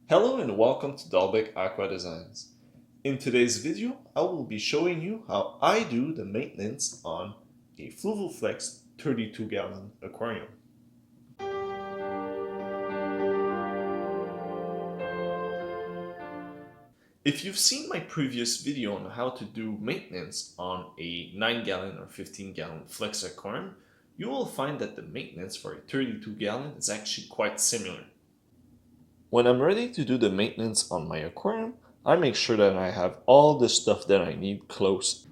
Hello and welcome to Dalbec Aqua Designs. In today's video, I will be showing you how I do the maintenance on a FluvalFlex 32-gallon aquarium. If you've seen my previous video on how to do maintenance on a 9-gallon or 15-gallon Flex aquarium, you will find that the maintenance for a 32-gallon is actually quite similar. When I'm ready to do the maintenance on my aquarium, I make sure that I have all the stuff that I need close.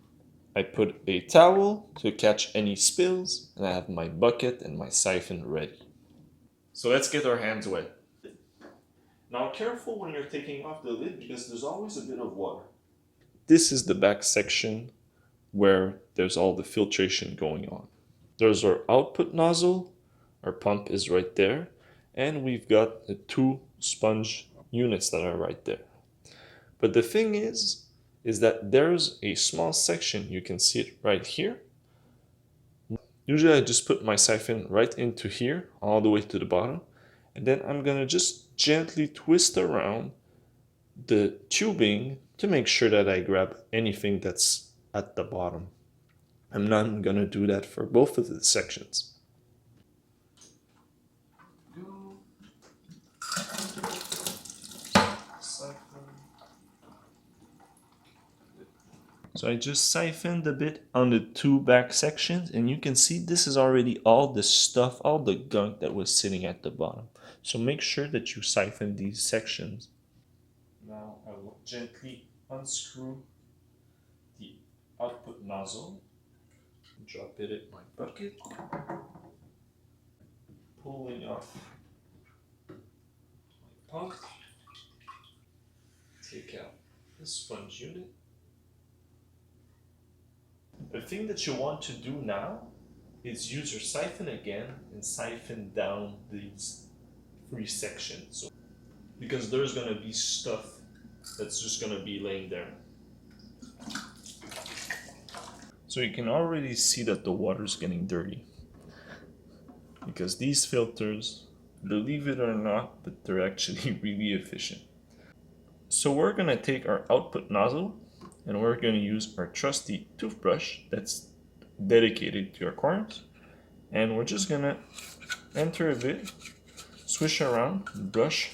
I put a towel to catch any spills, and I have my bucket and my siphon ready. So let's get our hands wet. Now careful when you're taking off the lid because there's always a bit of water. This is the back section where there's all the filtration going on. There's our output nozzle, our pump is right there, and we've got the two sponge units that are right there. But the thing is that there's a small section, you can see it right here. Usually I just put my siphon right into here, all the way to the bottom, and then I'm gonna just gently twist around the tubing to make sure that I grab anything that's at the bottom. I'm not gonna do that for both of the sections. So I just siphoned a bit on the two back sections, and you can see this is already all the stuff, all the gunk that was sitting at the bottom. So make sure that you siphon these sections. Now I will gently unscrew the output nozzle, drop it in my bucket, pulling off my pump, take out the sponge unit. The thing that you want to do now is use your siphon again and siphon down these three sections. Because there's going to be stuff that's just going to be laying there. So you can already see that the water is getting dirty. Because these filters, believe it or not, but they're actually really efficient. So we're going to take our output nozzle and we're going to use our trusty toothbrush that's dedicated to aquariums, and we're just going to enter a bit, swish around, brush.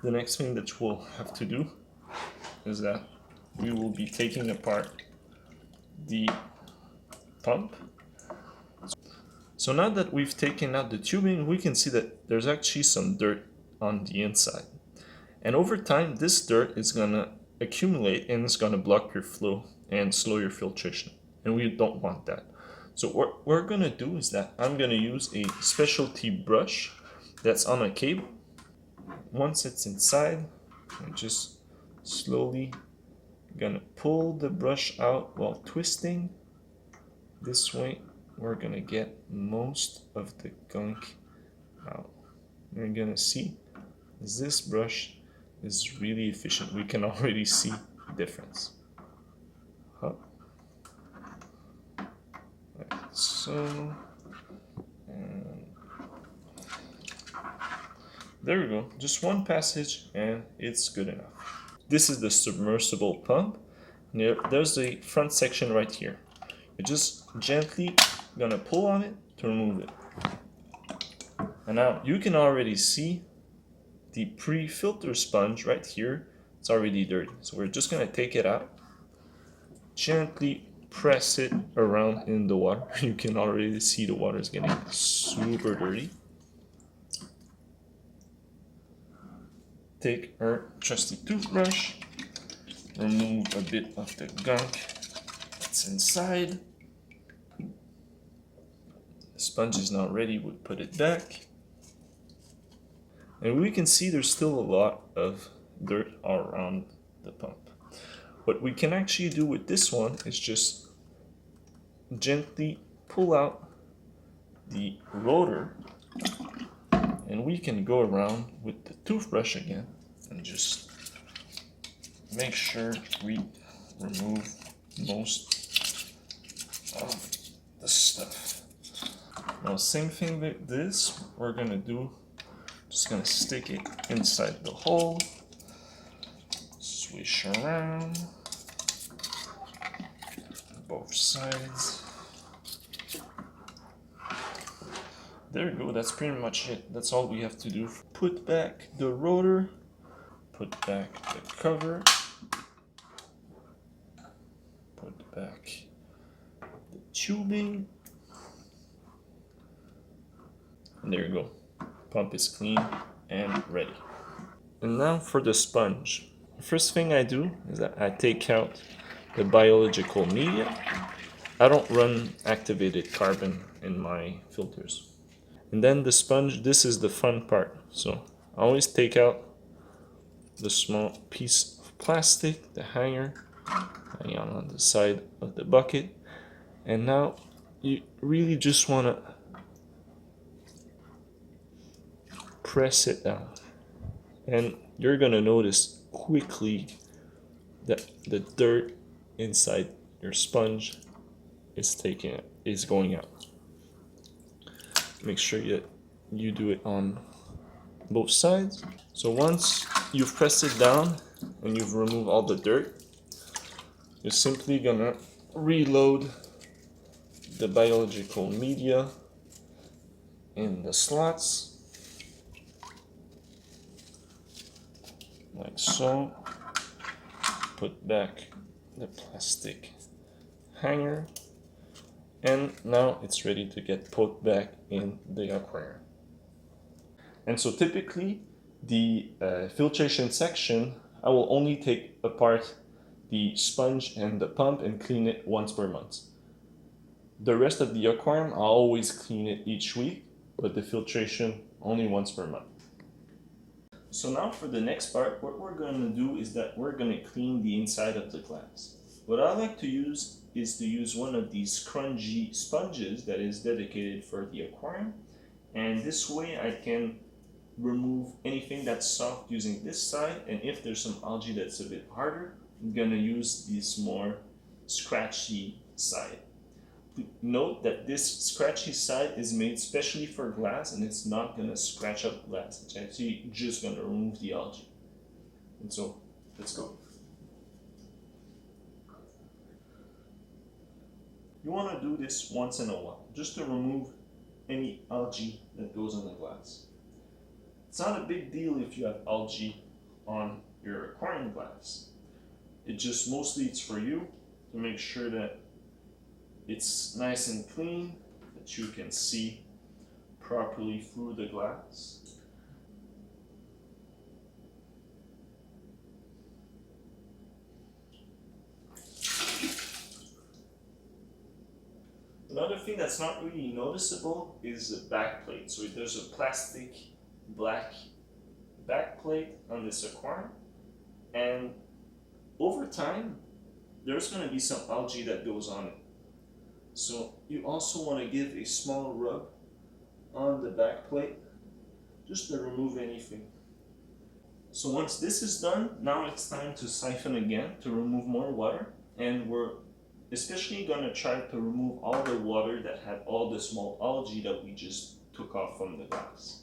The next thing that we'll have to do is that we will be taking apart the pump. So now that we've taken out the tubing, we can see that there's actually some dirt on the inside, and over time this dirt is going to accumulate and it's going to block your flow and slow your filtration, and we don't want that. So what we're going to do is that I'm going to use a specialty brush that's on a cable. Once it's inside, I'm just slowly going to pull the brush out while twisting. This way we're going to get most of the gunk out. You're going to see this brush is really efficient. We can already see the difference. Like so, and there we go. Just one passage and it's good enough. This is the submersible pump. There's the front section right here. You're just gently gonna pull on it to remove it. And now you can already see the pre-filter sponge right here. It's already dirty, so we're just gonna take it out, gently press it around in the water. You can already see the water is getting super dirty. Take our trusty toothbrush, remove a bit of the gunk that's inside. The sponge is not ready, we'll put it back. And we can see there's still a lot of dirt all around the pump. What we can actually do with this one is just gently pull out the rotor, and we can go around with the toothbrush again and just make sure we remove most of the stuff. Now same thing with this, we're gonna do Just gonna stick it inside the hole, swish around both sides. There you go, that's pretty much it. That's all we have to do. Put back the rotor, put back the cover, put back the tubing, and there you go. Pump is clean and ready. And now for the sponge. The first thing I do is that I take out the biological media. I don't run activated carbon in my filters. And then the sponge, this is the fun part. So I always take out the small piece of plastic, the hanger, hanging on the side of the bucket. And now you really just want to press it down. And you're going to notice quickly that the dirt inside your sponge is going out. Make sure you do it on both sides. So once you've pressed it down and you've removed all the dirt, you're simply gonna reload the biological media in the slots, like so. Put back the plastic hanger, and now it's ready to get put back in the aquarium. And so typically the filtration section, I will only take apart the sponge and the pump and clean it once per month. The rest of the aquarium, I'll always clean it each week, but the filtration only once per month. So now for the next part, what we're going to do is that we're going to clean the inside of the glass. What I like to use is to use one of these spongy sponges that is dedicated for the aquarium, and this way I can remove anything that's soft using this side, and if there's some algae that's a bit harder, I'm gonna use this more scratchy side. Note that this scratchy side is made specially for glass, and it's not gonna scratch up glass. It's actually just gonna remove the algae. And so let's go. You want to do this once in a while, just to remove any algae that goes on the glass. It's not a big deal if you have algae on your aquarium glass. It just mostly it's for you to make sure that it's nice and clean, that you can see properly through the glass. Another thing that's not really noticeable is the back plate. So there's a plastic black back plate on this aquarium, and over time there's going to be some algae that goes on it. So you also want to give a small rub on the back plate just to remove anything. So once this is done, now it's time to siphon again to remove more water, and we're especially going to try to remove all the water that had all the small algae that we just took off from the glass.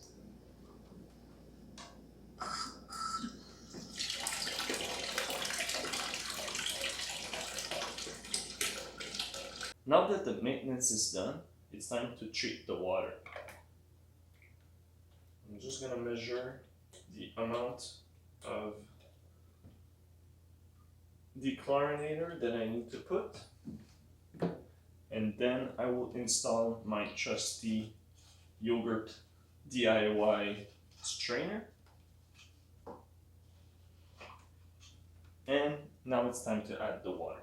Now that the maintenance is done, it's time to treat the water. I'm just going to measure the amount of dechlorinator that I need to put, and then I will install my trusty yogurt DIY strainer. And now it's time to add the water.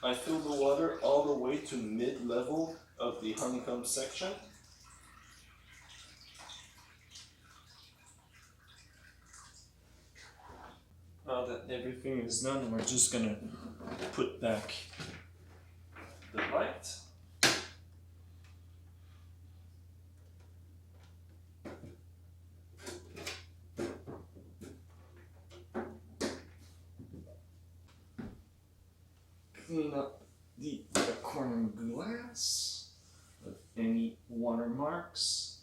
I fill the water all the way to mid-level of the honeycomb section. Now that everything is done, we're just gonna put back the light. Clean up the corner glass with any watermarks.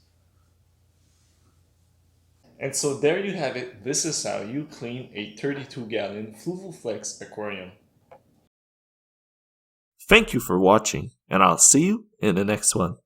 And so there you have it. This is how you clean a 32-gallon Fluvoflex aquarium. Thank you for watching, and I'll see you in the next one.